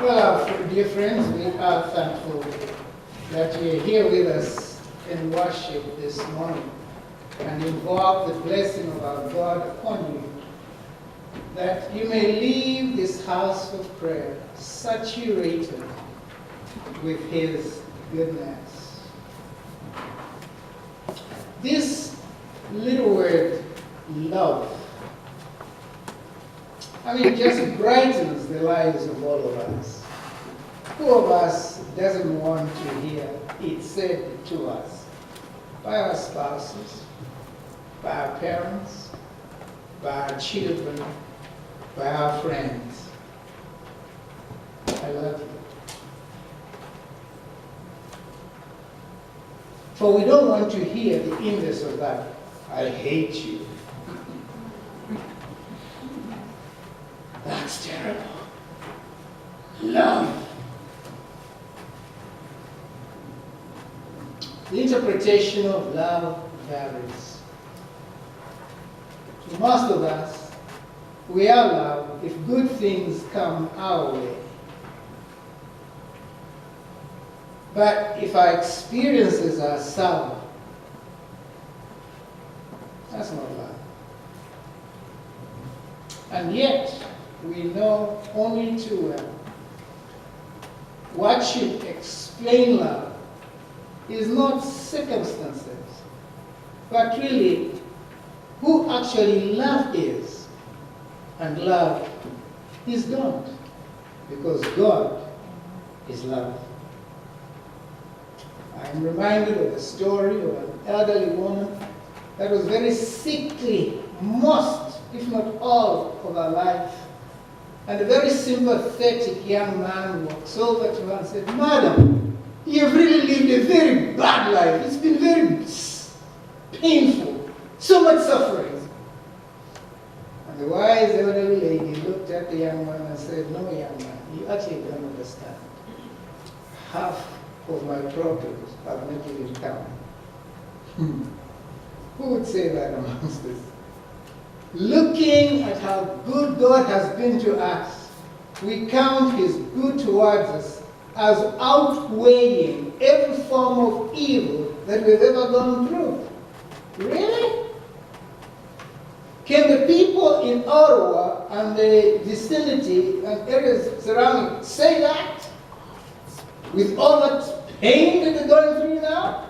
Well, dear friends, we are thankful that you're here with us in worship this morning and invoke the blessing of our God upon you, that you may leave this house of prayer saturated with His goodness. This little word, love, just brightens the lives of all of us. Who of us doesn't want to hear it said to us by our spouses, by our parents, by our children, by our friends? I love you. For we don't want to hear the inverse of that. I hate you. That's terrible. Love. The interpretation of love varies. To most of us, we are loved if good things come our way. But if our experiences are sour, that's not love. And yet, we know only too well what should explain love is not circumstances, but really who actually love is. And love is God, because God is love. I am reminded of the story of an elderly woman that was very sickly most, if not all, of her life. And a very sympathetic young man walks over to her and said, "Madam, you've really lived a very bad life. It's been very painful, so much suffering." And the wise elderly lady looked at the young man and said, "No, young man, you actually don't understand. Half of my problems have not even come." Who would say that amongst us? Looking at how good God has been to us, we count His good towards us as outweighing every form of evil that we've ever gone through. Really? Can the people in Ottawa and the vicinity and areas surrounding say that? With all that pain that they're going through now?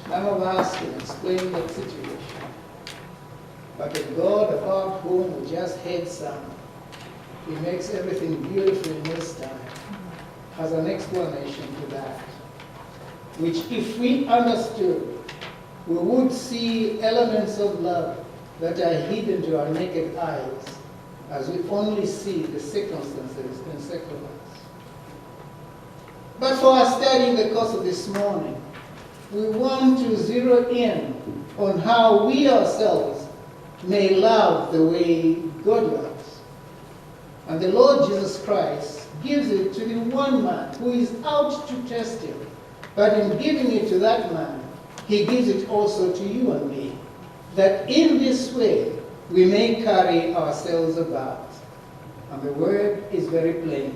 None of us can explain that situation. But the God about whom we just had some, He makes everything beautiful in His time, has an explanation to that, which if we understood, we would see elements of love that are hidden to our naked eyes, as we only see the circumstances in seculars. But for our study in the course of this morning, we want to zero in on how we ourselves may love the way God loves. And the Lord Jesus Christ gives it to the one man who is out to test Him. But in giving it to that man, He gives it also to you and me, that in this way we may carry ourselves about. And the word is very plain.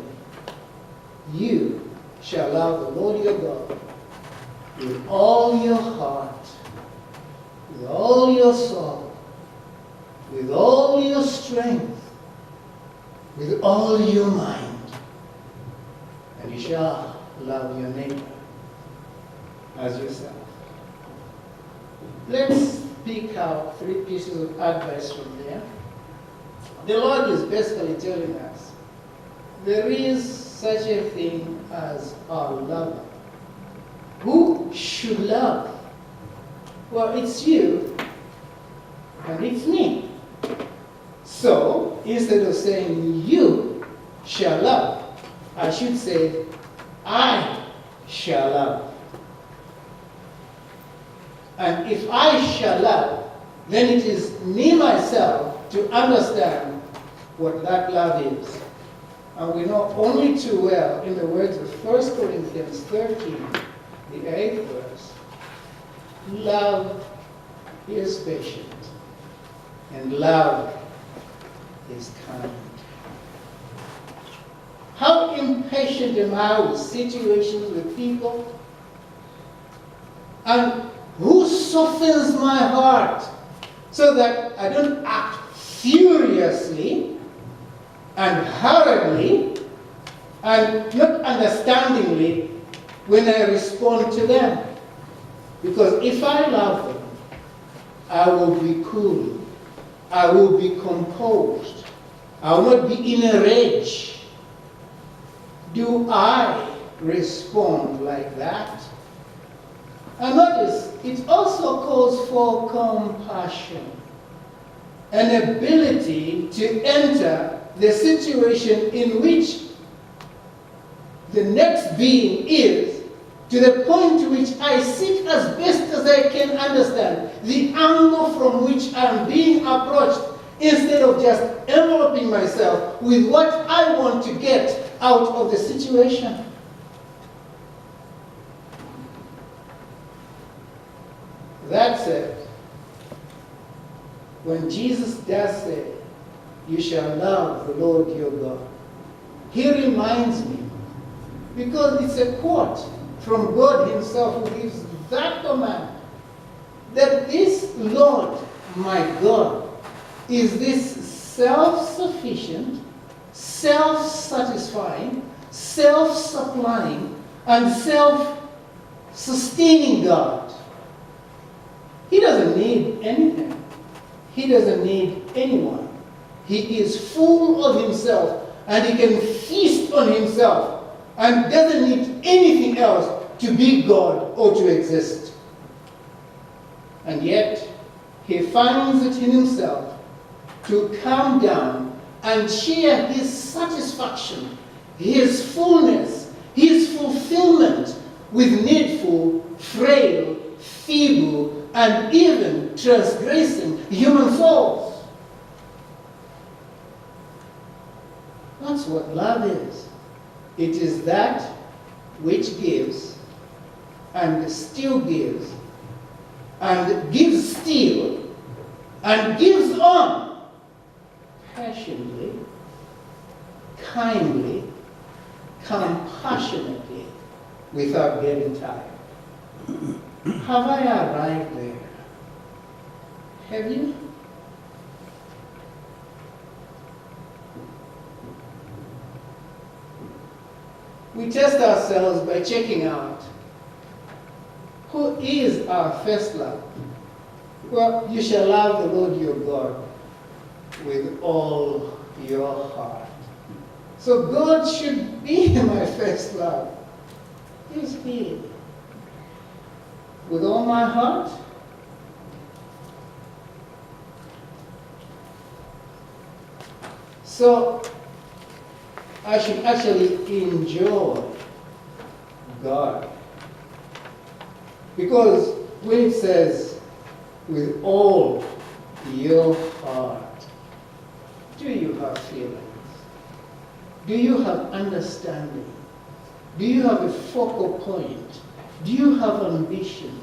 You shall love the Lord your God with all your heart, with all your soul, with all your strength, with all your mind. And you shall love your neighbor as yourself. Let's pick out 3 pieces of advice from there. The Lord is basically telling us there is such a thing as our lover. Who should love? Well, it's you and it's me. So, instead of saying you shall love, I should say I shall love. And if I shall love, then it is me myself to understand what that love is. And we know only too well, in the words of 1 Corinthians 13, the 8th verse, love is patient and and love is kind. How impatient am I with situations, with people? And who softens my heart so that I don't act furiously and hurriedly and not understandingly when I respond to them? Because if I love them, I will be cool. I will be composed. I will not be in a rage. Do I respond like that? And notice, it also calls for compassion, an ability to enter the situation in which the next being is, to the point to which I seek as best as I can understand the angle from which I'm being approached, instead of just enveloping myself with what I want to get out of the situation. That said, when Jesus does say, "You shall love the Lord your God," he reminds me, because it's a quote from God himself who gives that command, that this Lord, my God, is this self-sufficient, self-satisfying, self-supplying, and self-sustaining God. He doesn't need anything. He doesn't need anyone. He is full of himself, and he can feast on himself, and doesn't need anything else to be God or to exist. And yet, he finds it in himself to come down and share his satisfaction, his fullness, his fulfillment with needful, frail, feeble, and even transgressing human souls. That's what love is. It is that which gives, and still gives, and gives still, and gives on, passionately, kindly, compassionately, without getting tired. Have I arrived there? Have you? We test ourselves by checking out who is our first love. Well, you shall love the Lord your God with all your heart. So God should be my first love. Is he? With all my heart? So I should actually enjoy God. Because when it says, with all your heart, do you have feelings? Do you have understanding? Do you have a focal point? Do you have ambitions?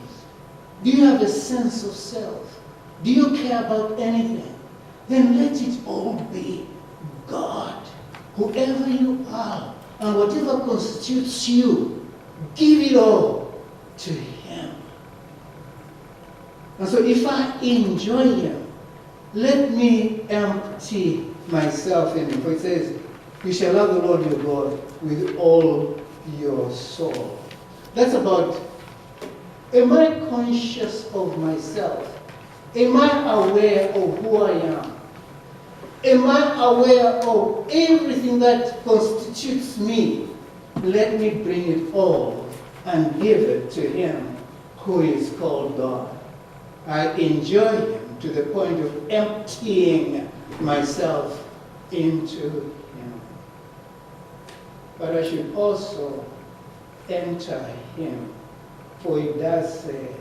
Do you have a sense of self? Do you care about anything? Then let it all be God. Whoever you are and whatever constitutes you, give it all to him. And so if I enjoy him, let me empty myself in him. For it says, you shall love the Lord your God with all your soul. That's about, am I conscious of myself? Am I aware of who I am? Am I aware of everything that constitutes me? Let me bring it all and give it to him who is called God. I enjoy him to the point of emptying myself into him. But I should also enter him, for it does say,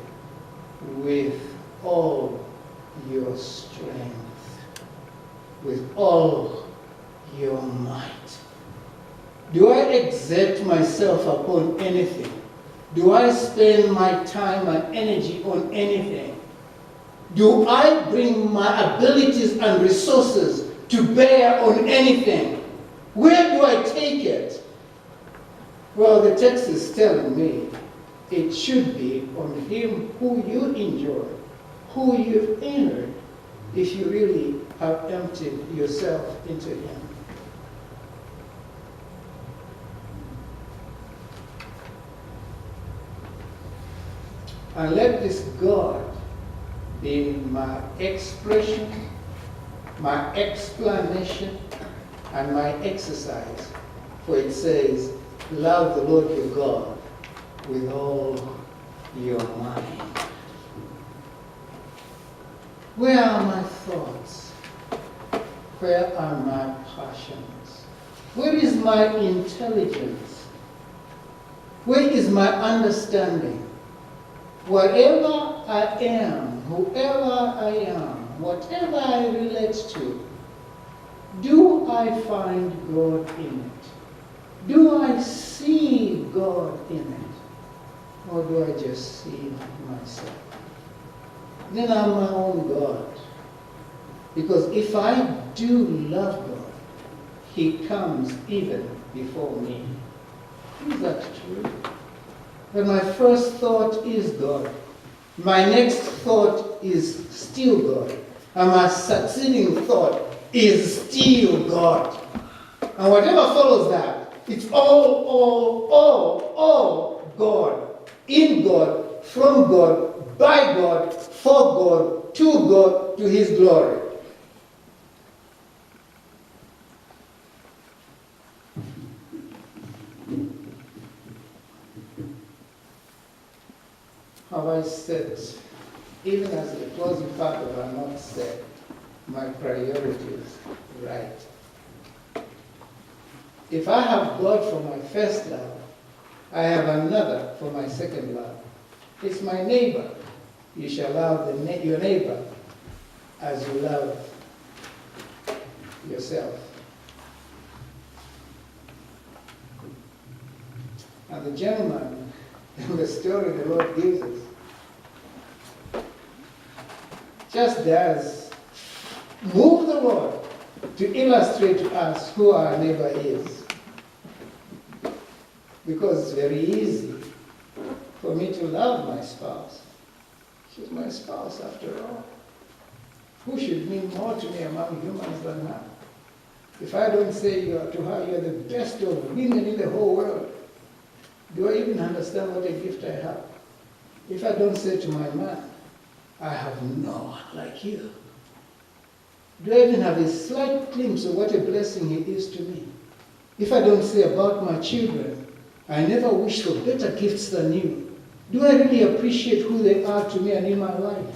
with all your strength, with all your might. Do I exert myself upon anything? Do I spend my time and energy on anything? Do I bring my abilities and resources to bear on anything? Where do I take it? Well, the text is telling me it should be on him who you enjoy, who you've entered, if you really have emptied yourself into him. And let this God be my expression, my explanation, and my exercise. For it says, love the Lord your God with all your mind. Where are my thoughts? Where are my passions? Where is my intelligence? Where is my understanding? Wherever I am, whoever I am, whatever I relate to, do I find God in it? Do I see God in it? Or do I just see myself? Then I'm my own God. Because if I do love God, he comes even before me. Is that true? But my first thought is God. My next thought is still God. And my succeeding thought is still God. And whatever follows that, it's all God. In God, from God, by God, for God, to his glory. Have I set, even as the closing part of our notes said, my priorities right? If I have God for my first love, I have another for my second love. It's my neighbor. You shall love your neighbor as you love yourself. And the gentleman in the story the Lord gives us just does move the Lord to illustrate to us who our neighbor is. Because it's very easy for me to love my spouse. She's my spouse after all. Who should mean more to me among humans than her? If I don't say to her, you're the best of women in the whole world, do I even understand what a gift I have? If I don't say to my man, I have no one like you, do I even have a slight glimpse of what a blessing he is to me? If I don't say about my children, I never wished for better gifts than you, do I really appreciate who they are to me and in my life?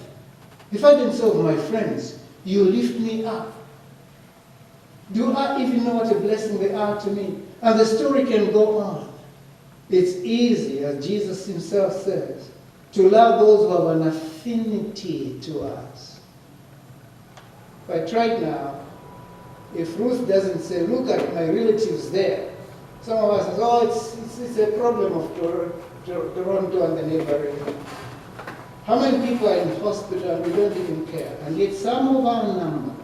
If I don't say of my friends, you lift me up, do I even know what a blessing they are to me? And the story can go on. It's easy, as Jesus himself says, to love those who have an affinity to us. But right now, if Ruth doesn't say, look at my relatives there, some of us say, oh, it's a problem of Toronto and the neighboring. How many people are in hospital and we don't even care? And yet some of our number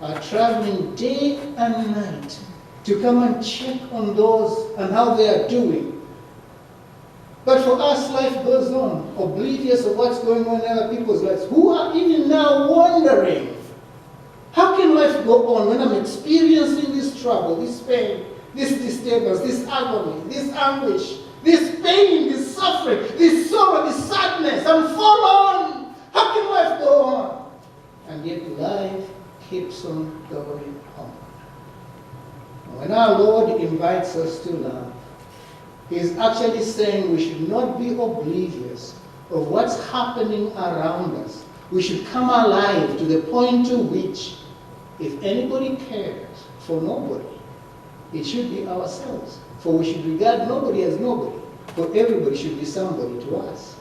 are traveling day and night to come and check on those and how they are doing. But for us, life goes on, oblivious of what's going on in other people's lives, who are even now wondering, how can life go on when I'm experiencing this trouble, this pain, this disturbance, this agony, this anguish, this pain, this suffering, this sorrow, this sadness? I'm forlorn. How can life go on? And yet life keeps on going on. When our Lord invites us to love, He's actually saying we should not be oblivious of what's happening around us. We should come alive to the point to which, if anybody cares for nobody, it should be ourselves. For we should regard nobody as nobody, for everybody should be somebody to us.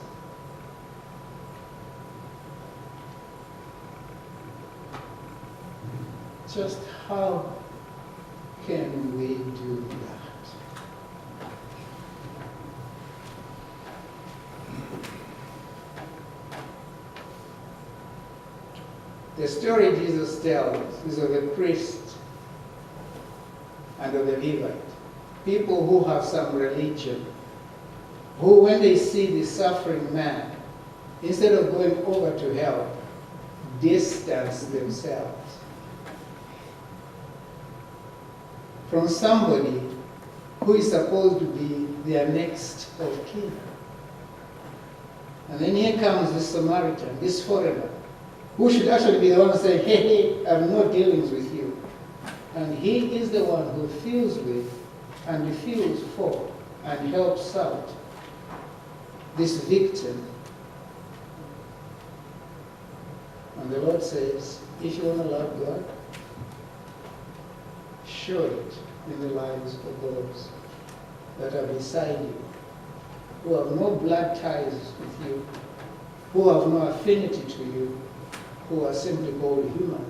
Just how can we do that? The story Jesus tells is of a priest and of a Levite. People who have some religion, who when they see the suffering man, instead of going over to help, distance themselves from somebody who is supposed to be their next of kin. And then here comes this Samaritan, this foreigner, who should actually be the one saying, hey, I have no dealings with you. And he is the one who feels with and feels for and helps out this victim. And the Lord says, if you want to love God, show it in the lives of those that are beside you, who have no blood ties with you, who have no affinity to you, who are simply called human.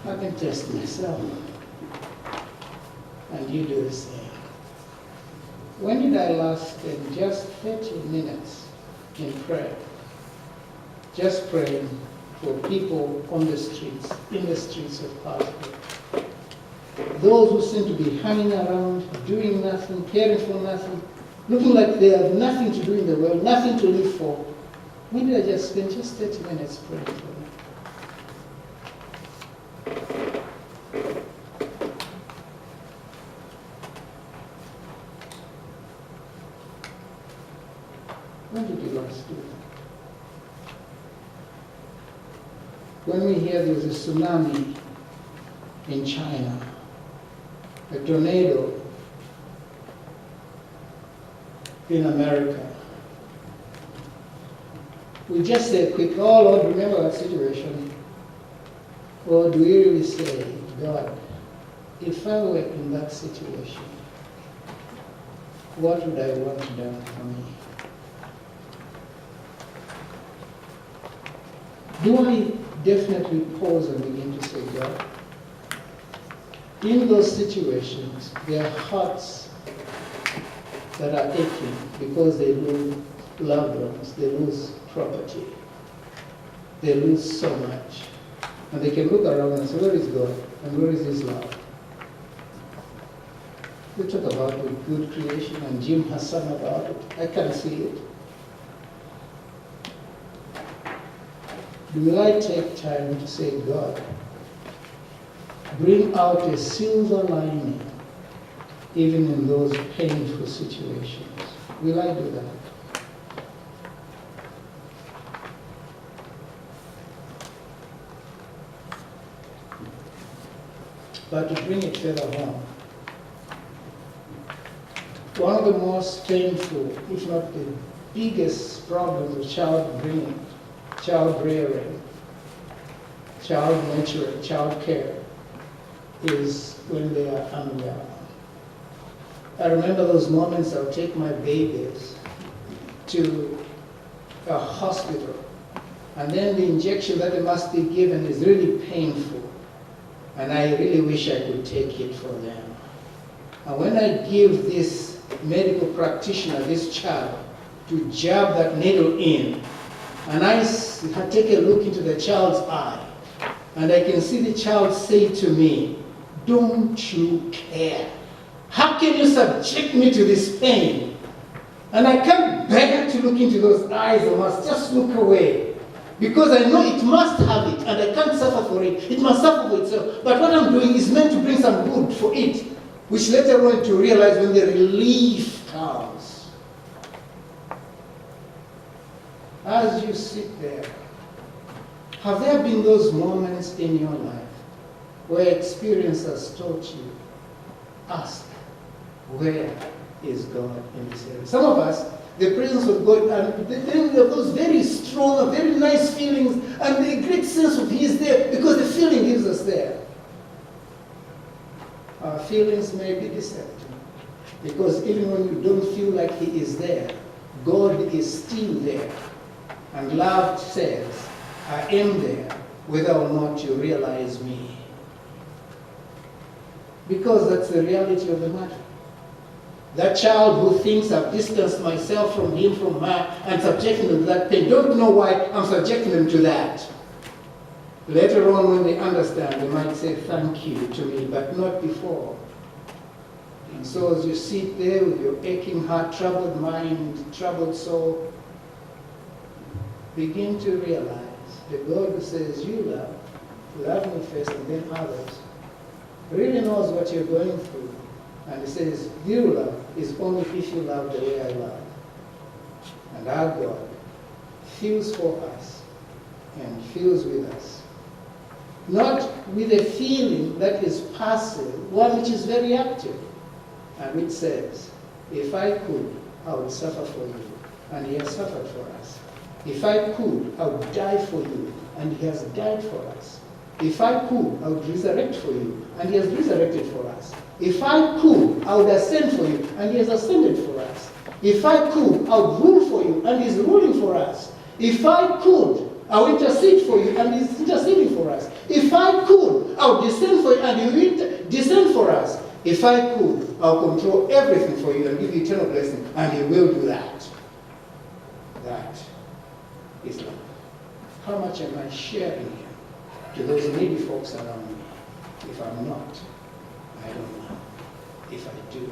I can test myself, and you do the same. When did I last spend just 30 minutes in prayer? Just praying for people on the streets, in the streets of Parrsboro. Those who seem to be hanging around, doing nothing, caring for nothing, looking like they have nothing to do in the world, nothing to live for. When did I just spend just 30 minutes praying for them? When did you last do that? When we hear there's a tsunami in China, a tornado in America, we just say quick, oh Lord, remember that situation. Or do we really say, God, if I were in that situation, what would I want done for me? Do I definitely pause and begin to say, God, in those situations, there are hearts that are aching because they lose loved ones, they lose property, they lose so much. And they can look around and say, where is God? And where is His love? We talk about the good creation, and Jim has sung about it. I can't see it. Will I take time to say, God, bring out a silver lining even in those painful situations? Will I do that? But to bring it further home, one of the most painful, if not the biggest problems of child rearing, child nurturing, child care, is when they are unwell. I remember those moments I would take my babies to a hospital, and then the injection that they must be given is really painful, and I really wish I could take it for them. And when I give this medical practitioner, this child, to jab that needle in, and I take a look into the child's eye, and I can see the child say to me, don't you care? How can you subject me to this pain? And I can't bear to look into those eyes. I must just look away, because I know it must have it, and I can't suffer for it. It must suffer for itself. But what I'm doing is meant to bring some good for it, which later on to realize when the relief comes. As you sit there, have there been those moments in your life where experience has taught you, ask, where is God in this area? Some of us, the presence of God, and then we have those very strong, very nice feelings, and a great sense of He is there, because the feeling gives us there. Our feelings may be deceptive, because even when you don't feel like He is there, God is still there. And love says, I am there, whether or not you realize me. Because that's the reality of the matter. That child who thinks I've distanced myself from him, from her, and subjecting them to that pain, don't know why I'm subjecting them to that. Later on, when they understand, they might say thank you to me, but not before. And so as you sit there with your aching heart, troubled mind, troubled soul, begin to realize the God who says you love me first and then others, really knows what you're going through. And he says, you love is only if you love the way I love. And our God feels for us and feels with us. Not with a feeling that is passive, one which is very active. And which says, if I could, I would suffer for you. And he has suffered for us. If I could, I would die for you. And he has died for us. If I could, I would resurrect for you. And he has resurrected for us. If I could, I would ascend for you. And he has ascended for us. If I could, I would rule for you. And he is ruling for us. If I could, I would intercede for you. And he is interceding for us. If I could, I would descend for you. And he will descend for us. If I could, I'll control everything for you and give you eternal blessing. And he will do that. That is love. How much am I sharing here to those needy folks around me? If I'm not, I don't know. If I do,